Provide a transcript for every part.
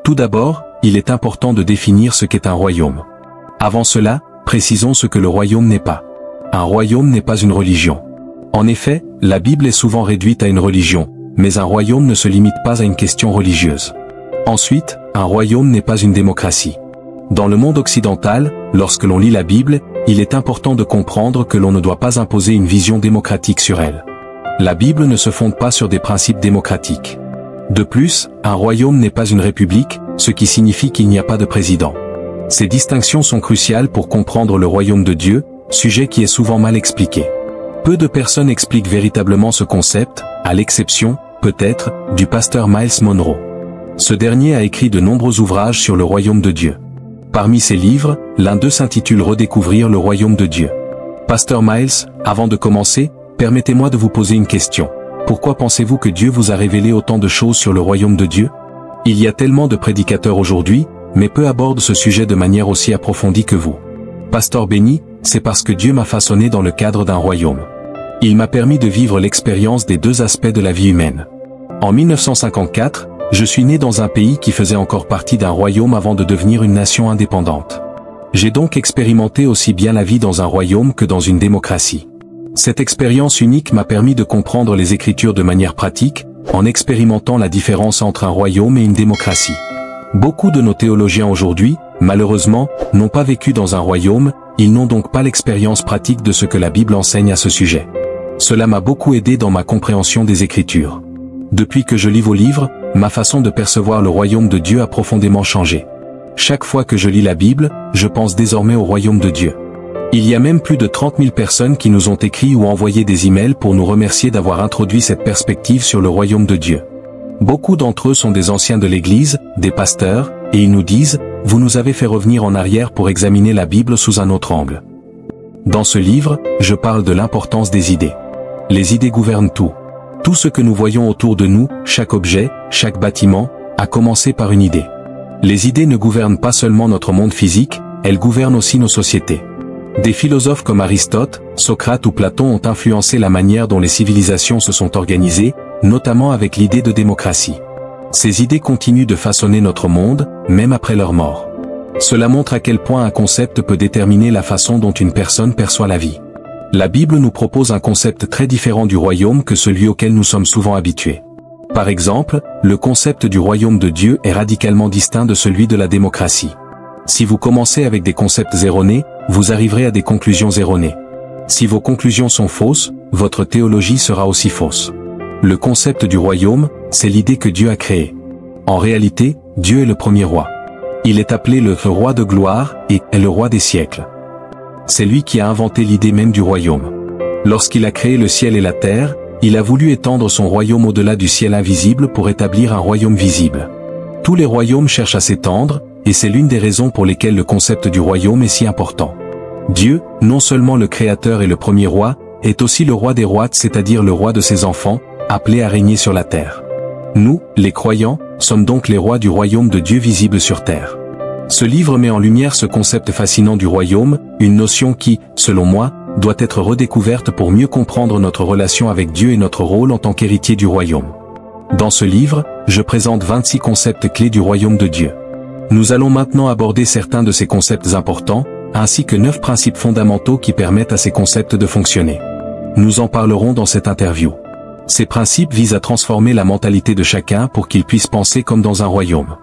Tout d'abord, il est important de définir ce qu'est un royaume. Avant cela, précisons ce que le royaume n'est pas. Un royaume n'est pas une religion. En effet, la Bible est souvent réduite à une religion, mais un royaume ne se limite pas à une question religieuse. Ensuite, un royaume n'est pas une démocratie. Dans le monde occidental, lorsque l'on lit la Bible, il est important de comprendre que l'on ne doit pas imposer une vision démocratique sur elle. La Bible ne se fonde pas sur des principes démocratiques. De plus, un royaume n'est pas une république, ce qui signifie qu'il n'y a pas de président. Ces distinctions sont cruciales pour comprendre le royaume de Dieu, sujet qui est souvent mal expliqué. Peu de personnes expliquent véritablement ce concept, à l'exception, peut-être, du pasteur Myles Munroe. Ce dernier a écrit de nombreux ouvrages sur le royaume de Dieu. Parmi ses livres, l'un d'eux s'intitule Redécouvrir le royaume de Dieu. Pasteur Myles, avant de commencer, permettez-moi de vous poser une question. Pourquoi pensez-vous que Dieu vous a révélé autant de choses sur le royaume de Dieu? Il y a tellement de prédicateurs aujourd'hui, mais peu abordent ce sujet de manière aussi approfondie que vous. Pasteur Benny, c'est parce que Dieu m'a façonné dans le cadre d'un royaume. Il m'a permis de vivre l'expérience des deux aspects de la vie humaine. En 1954, je suis né dans un pays qui faisait encore partie d'un royaume avant de devenir une nation indépendante. J'ai donc expérimenté aussi bien la vie dans un royaume que dans une démocratie. Cette expérience unique m'a permis de comprendre les Écritures de manière pratique, en expérimentant la différence entre un royaume et une démocratie. Beaucoup de nos théologiens aujourd'hui, malheureusement, n'ont pas vécu dans un royaume, ils n'ont donc pas l'expérience pratique de ce que la Bible enseigne à ce sujet. Cela m'a beaucoup aidé dans ma compréhension des Écritures. Depuis que je lis vos livres, ma façon de percevoir le royaume de Dieu a profondément changé. Chaque fois que je lis la Bible, je pense désormais au royaume de Dieu. Il y a même plus de 30 000 personnes qui nous ont écrit ou envoyé des emails pour nous remercier d'avoir introduit cette perspective sur le royaume de Dieu. Beaucoup d'entre eux sont des anciens de l'Église, des pasteurs, et ils nous disent « Vous nous avez fait revenir en arrière pour examiner la Bible sous un autre angle ». Dans ce livre, je parle de l'importance des idées. Les idées gouvernent tout. Tout ce que nous voyons autour de nous, chaque objet, chaque bâtiment, a commencé par une idée. Les idées ne gouvernent pas seulement notre monde physique, elles gouvernent aussi nos sociétés. Des philosophes comme Aristote, Socrate ou Platon ont influencé la manière dont les civilisations se sont organisées, notamment avec l'idée de démocratie. Ces idées continuent de façonner notre monde, même après leur mort. Cela montre à quel point un concept peut déterminer la façon dont une personne perçoit la vie. La Bible nous propose un concept très différent du royaume que celui auquel nous sommes souvent habitués. Par exemple, le concept du royaume de Dieu est radicalement distinct de celui de la démocratie. Si vous commencez avec des concepts erronés, vous arriverez à des conclusions erronées. Si vos conclusions sont fausses, votre théologie sera aussi fausse. Le concept du royaume, c'est l'idée que Dieu a créée. En réalité, Dieu est le premier roi. Il est appelé le roi de gloire et est le roi des siècles. C'est lui qui a inventé l'idée même du royaume. Lorsqu'il a créé le ciel et la terre, il a voulu étendre son royaume au-delà du ciel invisible pour établir un royaume visible. Tous les royaumes cherchent à s'étendre, et c'est l'une des raisons pour lesquelles le concept du royaume est si important. Dieu, non seulement le Créateur et le premier roi, est aussi le roi des rois, c'est-à-dire le roi de ses enfants, appelé à régner sur la terre. Nous, les croyants, sommes donc les rois du royaume de Dieu visible sur terre. Ce livre met en lumière ce concept fascinant du royaume, une notion qui, selon moi, doit être redécouverte pour mieux comprendre notre relation avec Dieu et notre rôle en tant qu'héritier du royaume. Dans ce livre, je présente 26 concepts clés du royaume de Dieu. Nous allons maintenant aborder certains de ces concepts importants, ainsi que 9 principes fondamentaux qui permettent à ces concepts de fonctionner. Nous en parlerons dans cette interview. Ces principes visent à transformer la mentalité de chacun pour qu'il puisse penser comme dans un royaume.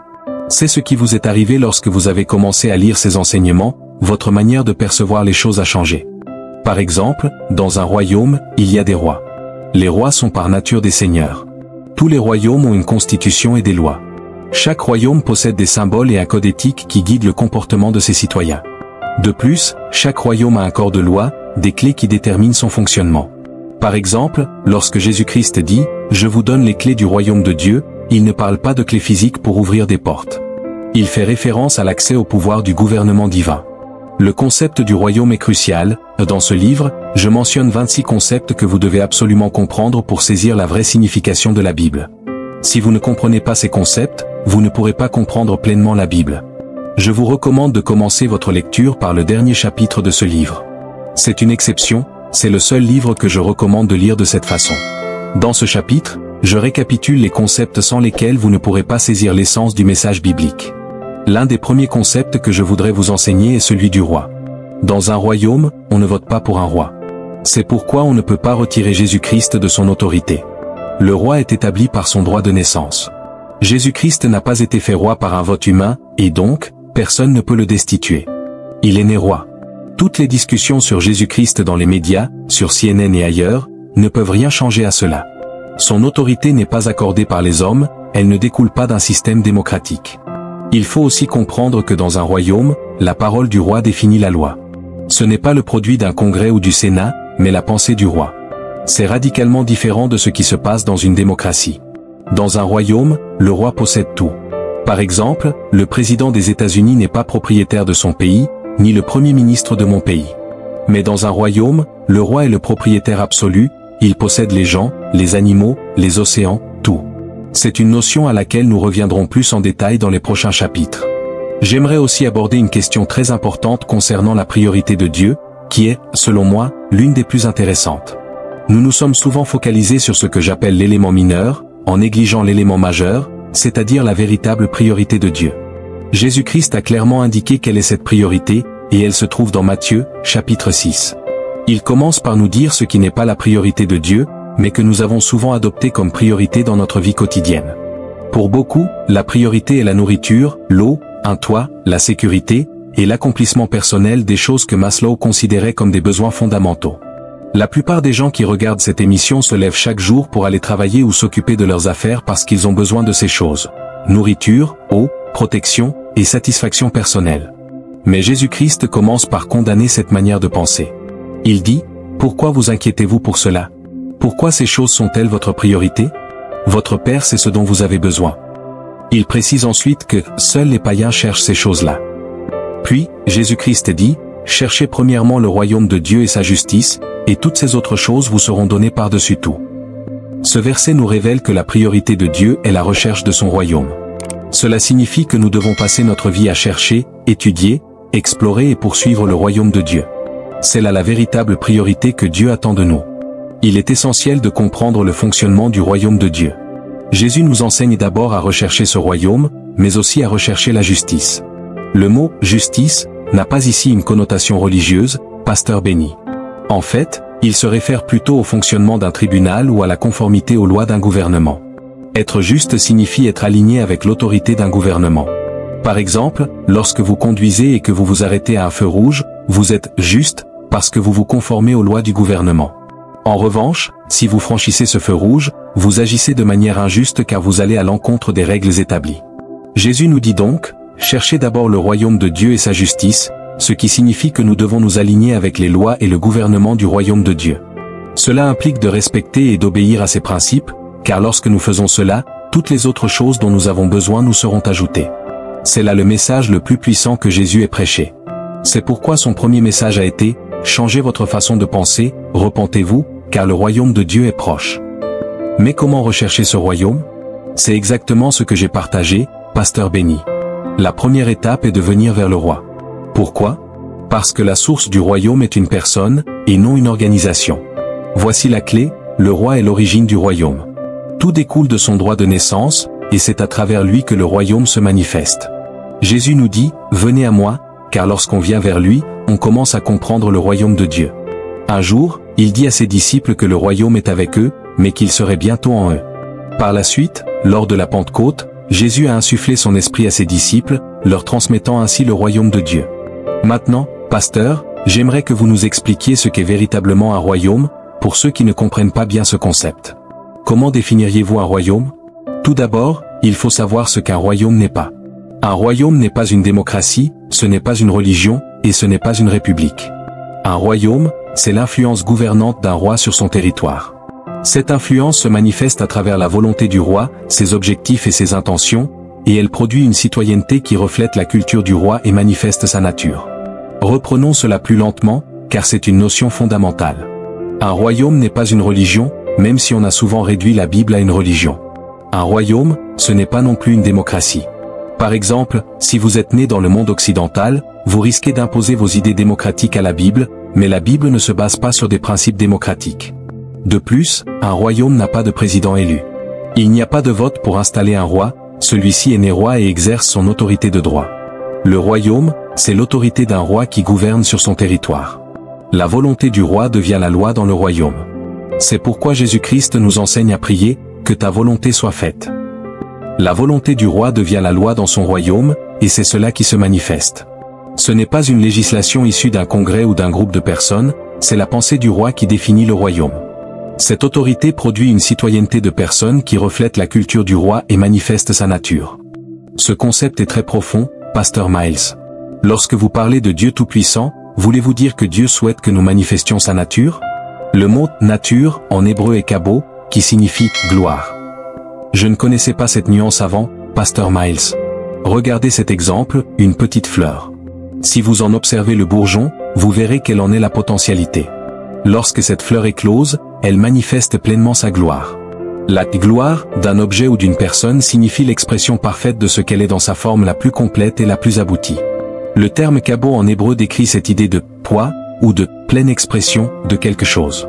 C'est ce qui vous est arrivé lorsque vous avez commencé à lire ces enseignements, votre manière de percevoir les choses a changé. Par exemple, dans un royaume, il y a des rois. Les rois sont par nature des seigneurs. Tous les royaumes ont une constitution et des lois. Chaque royaume possède des symboles et un code éthique qui guide le comportement de ses citoyens. De plus, chaque royaume a un corps de loi, des clés qui déterminent son fonctionnement. Par exemple, lorsque Jésus-Christ dit « Je vous donne les clés du royaume de Dieu », il ne parle pas de clés physiques pour ouvrir des portes. Il fait référence à l'accès au pouvoir du gouvernement divin. Le concept du royaume est crucial. Dans ce livre, je mentionne 26 concepts que vous devez absolument comprendre pour saisir la vraie signification de la Bible. Si vous ne comprenez pas ces concepts, vous ne pourrez pas comprendre pleinement la Bible. Je vous recommande de commencer votre lecture par le dernier chapitre de ce livre. C'est une exception, c'est le seul livre que je recommande de lire de cette façon. Dans ce chapitre, Je récapitule les concepts sans lesquels vous ne pourrez pas saisir l'essence du message biblique. L'un des premiers concepts que je voudrais vous enseigner est celui du roi. Dans un royaume, on ne vote pas pour un roi. C'est pourquoi on ne peut pas retirer Jésus-Christ de son autorité. Le roi est établi par son droit de naissance. Jésus-Christ n'a pas été fait roi par un vote humain, et donc, personne ne peut le destituer. Il est né roi. Toutes les discussions sur Jésus-Christ dans les médias, sur CNN et ailleurs, ne peuvent rien changer à cela. Son autorité n'est pas accordée par les hommes, elle ne découle pas d'un système démocratique. Il faut aussi comprendre que dans un royaume, la parole du roi définit la loi. Ce n'est pas le produit d'un congrès ou du Sénat, mais la pensée du roi. C'est radicalement différent de ce qui se passe dans une démocratie. Dans un royaume, le roi possède tout. Par exemple, le président des États-Unis n'est pas propriétaire de son pays, ni le premier ministre de mon pays. Mais dans un royaume, le roi est le propriétaire absolu, il possède les gens, les animaux, les océans, tout. C'est une notion à laquelle nous reviendrons plus en détail dans les prochains chapitres. J'aimerais aussi aborder une question très importante concernant la priorité de Dieu, qui est, selon moi, l'une des plus intéressantes. Nous nous sommes souvent focalisés sur ce que j'appelle l'élément mineur, en négligeant l'élément majeur, c'est-à-dire la véritable priorité de Dieu. Jésus-Christ a clairement indiqué quelle est cette priorité, et elle se trouve dans Matthieu, chapitre 6. Il commence par nous dire ce qui n'est pas la priorité de Dieu, mais que nous avons souvent adopté comme priorité dans notre vie quotidienne. Pour beaucoup, la priorité est la nourriture, l'eau, un toit, la sécurité, et l'accomplissement personnel des choses que Maslow considérait comme des besoins fondamentaux. La plupart des gens qui regardent cette émission se lèvent chaque jour pour aller travailler ou s'occuper de leurs affaires parce qu'ils ont besoin de ces choses. Nourriture, eau, protection, et satisfaction personnelle. Mais Jésus-Christ commence par condamner cette manière de penser. Il dit, « Pourquoi vous inquiétez-vous pour cela? Pourquoi ces choses sont-elles votre priorité? Votre Père sait ce dont vous avez besoin. » Il précise ensuite que seuls les païens cherchent ces choses-là. Puis, Jésus-Christ dit, « Cherchez premièrement le royaume de Dieu et sa justice, et toutes ces autres choses vous seront données par-dessus tout. » Ce verset nous révèle que la priorité de Dieu est la recherche de son royaume. Cela signifie que nous devons passer notre vie à chercher, étudier, explorer et poursuivre le royaume de Dieu. C'est là la véritable priorité que Dieu attend de nous. Il est essentiel de comprendre le fonctionnement du royaume de Dieu. Jésus nous enseigne d'abord à rechercher ce royaume, mais aussi à rechercher la justice. Le mot « justice » n'a pas ici une connotation religieuse, pasteur béni. En fait, il se réfère plutôt au fonctionnement d'un tribunal ou à la conformité aux lois d'un gouvernement. Être juste signifie être aligné avec l'autorité d'un gouvernement. Par exemple, lorsque vous conduisez et que vous vous arrêtez à un feu rouge, vous êtes juste parce que vous vous conformez aux lois du gouvernement. En revanche, si vous franchissez ce feu rouge, vous agissez de manière injuste car vous allez à l'encontre des règles établies. Jésus nous dit donc, cherchez d'abord le royaume de Dieu et sa justice, ce qui signifie que nous devons nous aligner avec les lois et le gouvernement du royaume de Dieu. Cela implique de respecter et d'obéir à ses principes, car lorsque nous faisons cela, toutes les autres choses dont nous avons besoin nous seront ajoutées. C'est là le message le plus puissant que Jésus ait prêché. C'est pourquoi son premier message a été « Changez votre façon de penser, repentez-vous, car le royaume de Dieu est proche. » Mais comment rechercher ce royaume? C'est exactement ce que j'ai partagé, pasteur béni. La première étape est de venir vers le roi. Pourquoi? Parce que la source du royaume est une personne, et non une organisation. Voici la clé, le roi est l'origine du royaume. Tout découle de son droit de naissance, et c'est à travers lui que le royaume se manifeste. Jésus nous dit, « Venez à moi », car lorsqu'on vient vers lui, on commence à comprendre le royaume de Dieu. Un jour, il dit à ses disciples que le royaume est avec eux, mais qu'il serait bientôt en eux. Par la suite, lors de la Pentecôte, Jésus a insufflé son esprit à ses disciples, leur transmettant ainsi le royaume de Dieu. Maintenant, pasteur, j'aimerais que vous nous expliquiez ce qu'est véritablement un royaume, pour ceux qui ne comprennent pas bien ce concept. Comment définiriez-vous un royaume? Tout d'abord, il faut savoir ce qu'un royaume n'est pas. Un royaume n'est pas une démocratie, ce n'est pas une religion, et ce n'est pas une république. Un royaume, c'est l'influence gouvernante d'un roi sur son territoire. Cette influence se manifeste à travers la volonté du roi, ses objectifs et ses intentions, et elle produit une citoyenneté qui reflète la culture du roi et manifeste sa nature. Reprenons cela plus lentement, car c'est une notion fondamentale. Un royaume n'est pas une religion, même si on a souvent réduit la Bible à une religion. Un royaume, ce n'est pas non plus une démocratie. Par exemple, si vous êtes né dans le monde occidental, vous risquez d'imposer vos idées démocratiques à la Bible, mais la Bible ne se base pas sur des principes démocratiques. De plus, un royaume n'a pas de président élu. Il n'y a pas de vote pour installer un roi, celui-ci est né roi et exerce son autorité de droit. Le royaume, c'est l'autorité d'un roi qui gouverne sur son territoire. La volonté du roi devient la loi dans le royaume. C'est pourquoi Jésus-Christ nous enseigne à prier, que ta volonté soit faite. La volonté du roi devient la loi dans son royaume, et c'est cela qui se manifeste. Ce n'est pas une législation issue d'un congrès ou d'un groupe de personnes, c'est la pensée du roi qui définit le royaume. Cette autorité produit une citoyenneté de personnes qui reflète la culture du roi et manifeste sa nature. Ce concept est très profond, Pasteur Miles. Lorsque vous parlez de Dieu Tout-Puissant, voulez-vous dire que Dieu souhaite que nous manifestions sa nature? Le mot « nature » en hébreu est kabo, qui signifie « gloire ». Je ne connaissais pas cette nuance avant, Pasteur Miles. Regardez cet exemple, une petite fleur. Si vous en observez le bourgeon, vous verrez quelle en est la potentialité. Lorsque cette fleur éclose, elle manifeste pleinement sa gloire. La gloire d'un objet ou d'une personne signifie l'expression parfaite de ce qu'elle est dans sa forme la plus complète et la plus aboutie. Le terme kabo en hébreu décrit cette idée de poids ou de pleine expression de quelque chose.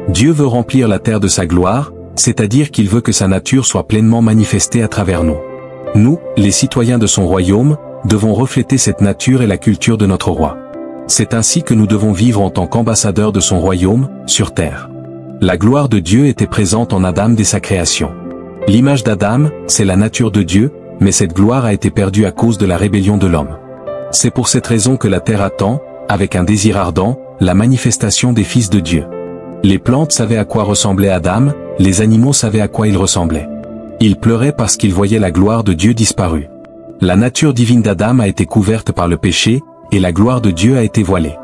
Dieu veut remplir la terre de sa gloire, c'est-à-dire qu'il veut que sa nature soit pleinement manifestée à travers nous. Nous, les citoyens de son royaume, devons refléter cette nature et la culture de notre roi. C'est ainsi que nous devons vivre en tant qu'ambassadeurs de son royaume, sur terre. La gloire de Dieu était présente en Adam dès sa création. L'image d'Adam, c'est la nature de Dieu, mais cette gloire a été perdue à cause de la rébellion de l'homme. C'est pour cette raison que la terre attend, avec un désir ardent, la manifestation des fils de Dieu. Les plantes savaient à quoi ressemblait Adam, les animaux savaient à quoi il ressemblait. Ils pleuraient parce qu'ils voyaient la gloire de Dieu disparue. La nature divine d'Adam a été couverte par le péché, et la gloire de Dieu a été voilée.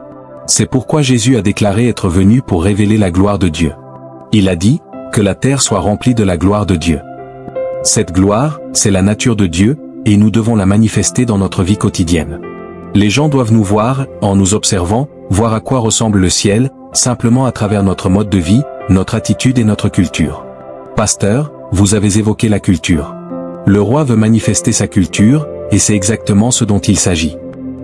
C'est pourquoi Jésus a déclaré être venu pour révéler la gloire de Dieu. Il a dit, que la terre soit remplie de la gloire de Dieu. Cette gloire, c'est la nature de Dieu, et nous devons la manifester dans notre vie quotidienne. Les gens doivent nous voir, en nous observant, voir à quoi ressemble le ciel, simplement à travers notre mode de vie, notre attitude et notre culture. Pasteur, vous avez évoqué la culture. Le roi veut manifester sa culture, et c'est exactement ce dont il s'agit.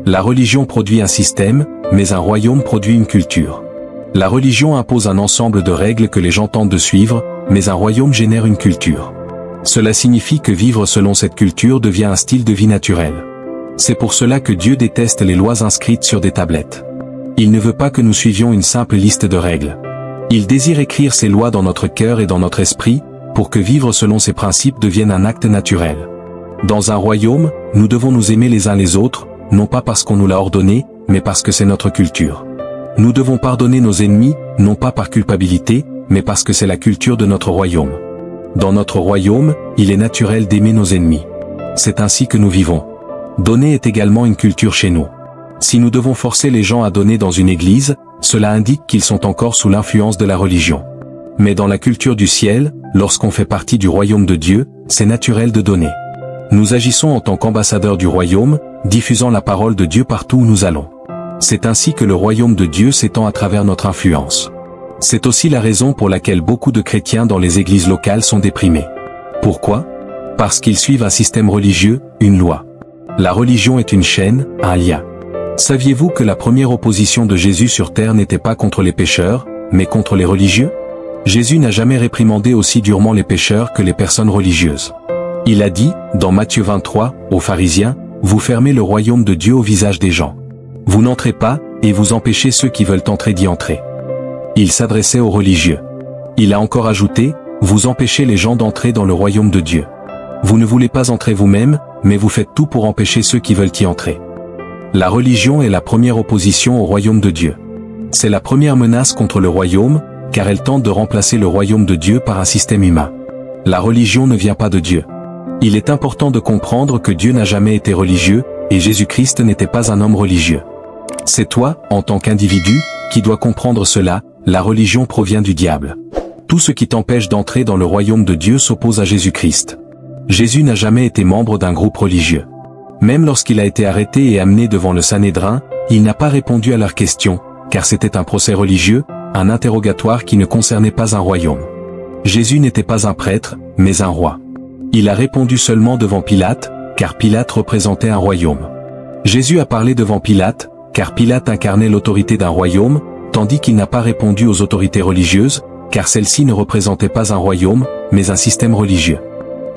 La religion produit un système, mais un royaume produit une culture. La religion impose un ensemble de règles que les gens tentent de suivre, mais un royaume génère une culture. Cela signifie que vivre selon cette culture devient un style de vie naturel. C'est pour cela que Dieu déteste les lois inscrites sur des tablettes. Il ne veut pas que nous suivions une simple liste de règles. Il désire écrire ces lois dans notre cœur et dans notre esprit, pour que vivre selon ces principes devienne un acte naturel. Dans un royaume, nous devons nous aimer les uns les autres, non pas parce qu'on nous l'a ordonné, mais parce que c'est notre culture. Nous devons pardonner nos ennemis, non pas par culpabilité, mais parce que c'est la culture de notre royaume. Dans notre royaume, il est naturel d'aimer nos ennemis. C'est ainsi que nous vivons. Donner est également une culture chez nous. Si nous devons forcer les gens à donner dans une église, cela indique qu'ils sont encore sous l'influence de la religion. Mais dans la culture du ciel, lorsqu'on fait partie du royaume de Dieu, c'est naturel de donner. Nous agissons en tant qu'ambassadeurs du royaume, diffusant la parole de Dieu partout où nous allons. C'est ainsi que le royaume de Dieu s'étend à travers notre influence. C'est aussi la raison pour laquelle beaucoup de chrétiens dans les églises locales sont déprimés. Pourquoi? Parce qu'ils suivent un système religieux, une loi. La religion est une chaîne, un lien. Saviez-vous que la première opposition de Jésus sur terre n'était pas contre les pécheurs, mais contre les religieux? Jésus n'a jamais réprimandé aussi durement les pécheurs que les personnes religieuses. Il a dit, dans Matthieu 23, aux pharisiens, « Vous fermez le royaume de Dieu au visage des gens. Vous n'entrez pas, et vous empêchez ceux qui veulent entrer d'y entrer. » Il s'adressait aux religieux. Il a encore ajouté, « Vous empêchez les gens d'entrer dans le royaume de Dieu. Vous ne voulez pas entrer vous-même, mais vous faites tout pour empêcher ceux qui veulent y entrer. » La religion est la première opposition au royaume de Dieu. C'est la première menace contre le royaume, car elle tente de remplacer le royaume de Dieu par un système humain. La religion ne vient pas de Dieu. Il est important de comprendre que Dieu n'a jamais été religieux, et Jésus-Christ n'était pas un homme religieux. C'est toi, en tant qu'individu, qui dois comprendre cela, la religion provient du diable. Tout ce qui t'empêche d'entrer dans le royaume de Dieu s'oppose à Jésus-Christ. Jésus n'a jamais été membre d'un groupe religieux. Même lorsqu'il a été arrêté et amené devant le Sanhédrin, il n'a pas répondu à leurs questions, car c'était un procès religieux, un interrogatoire qui ne concernait pas un royaume. Jésus n'était pas un prêtre, mais un roi. Il a répondu seulement devant Pilate, car Pilate représentait un royaume. Jésus a parlé devant Pilate, car Pilate incarnait l'autorité d'un royaume, tandis qu'il n'a pas répondu aux autorités religieuses, car celles-ci ne représentaient pas un royaume, mais un système religieux.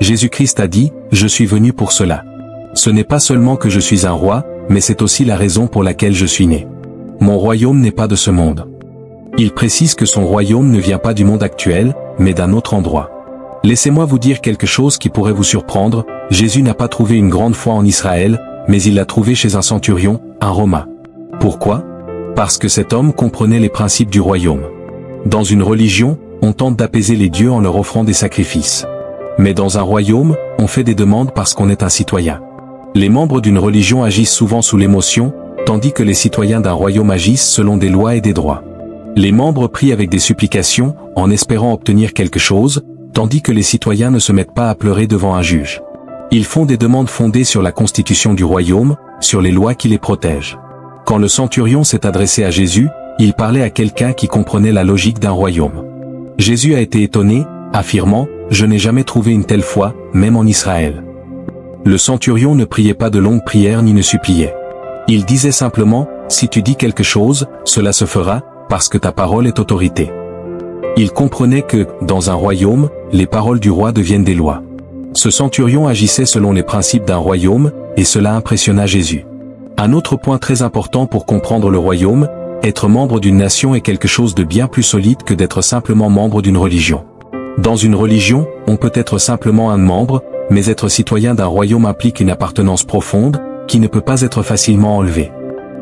Jésus-Christ a dit, « Je suis venu pour cela. Ce n'est pas seulement que je suis un roi, mais c'est aussi la raison pour laquelle je suis né. Mon royaume n'est pas de ce monde. » Il précise que son royaume ne vient pas du monde actuel, mais d'un autre endroit. Laissez-moi vous dire quelque chose qui pourrait vous surprendre, Jésus n'a pas trouvé une grande foi en Israël, mais il l'a trouvé chez un centurion, un Romain. Pourquoi? Parce que cet homme comprenait les principes du royaume. Dans une religion, on tente d'apaiser les dieux en leur offrant des sacrifices. Mais dans un royaume, on fait des demandes parce qu'on est un citoyen. Les membres d'une religion agissent souvent sous l'émotion, tandis que les citoyens d'un royaume agissent selon des lois et des droits. Les membres prient avec des supplications, en espérant obtenir quelque chose, tandis que les citoyens ne se mettent pas à pleurer devant un juge. Ils font des demandes fondées sur la constitution du royaume, sur les lois qui les protègent. Quand le centurion s'est adressé à Jésus, il parlait à quelqu'un qui comprenait la logique d'un royaume. Jésus a été étonné, affirmant, « Je n'ai jamais trouvé une telle foi, même en Israël. » Le centurion ne priait pas de longues prières ni ne suppliait. Il disait simplement, « Si tu dis quelque chose, cela se fera, parce que ta parole est autorité. » Il comprenait que, dans un royaume, les paroles du roi deviennent des lois. Ce centurion agissait selon les principes d'un royaume, et cela impressionna Jésus. Un autre point très important pour comprendre le royaume, être membre d'une nation est quelque chose de bien plus solide que d'être simplement membre d'une religion. Dans une religion, on peut être simplement un membre, mais être citoyen d'un royaume implique une appartenance profonde, qui ne peut pas être facilement enlevée.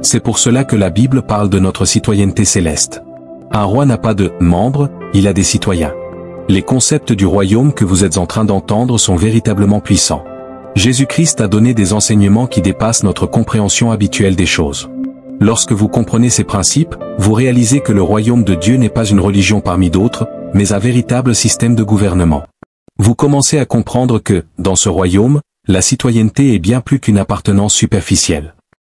C'est pour cela que la Bible parle de notre citoyenneté céleste. Un roi n'a pas de « membres », il a des citoyens. Les concepts du royaume que vous êtes en train d'entendre sont véritablement puissants. Jésus-Christ a donné des enseignements qui dépassent notre compréhension habituelle des choses. Lorsque vous comprenez ces principes, vous réalisez que le royaume de Dieu n'est pas une religion parmi d'autres, mais un véritable système de gouvernement. Vous commencez à comprendre que, dans ce royaume, la citoyenneté est bien plus qu'une appartenance superficielle.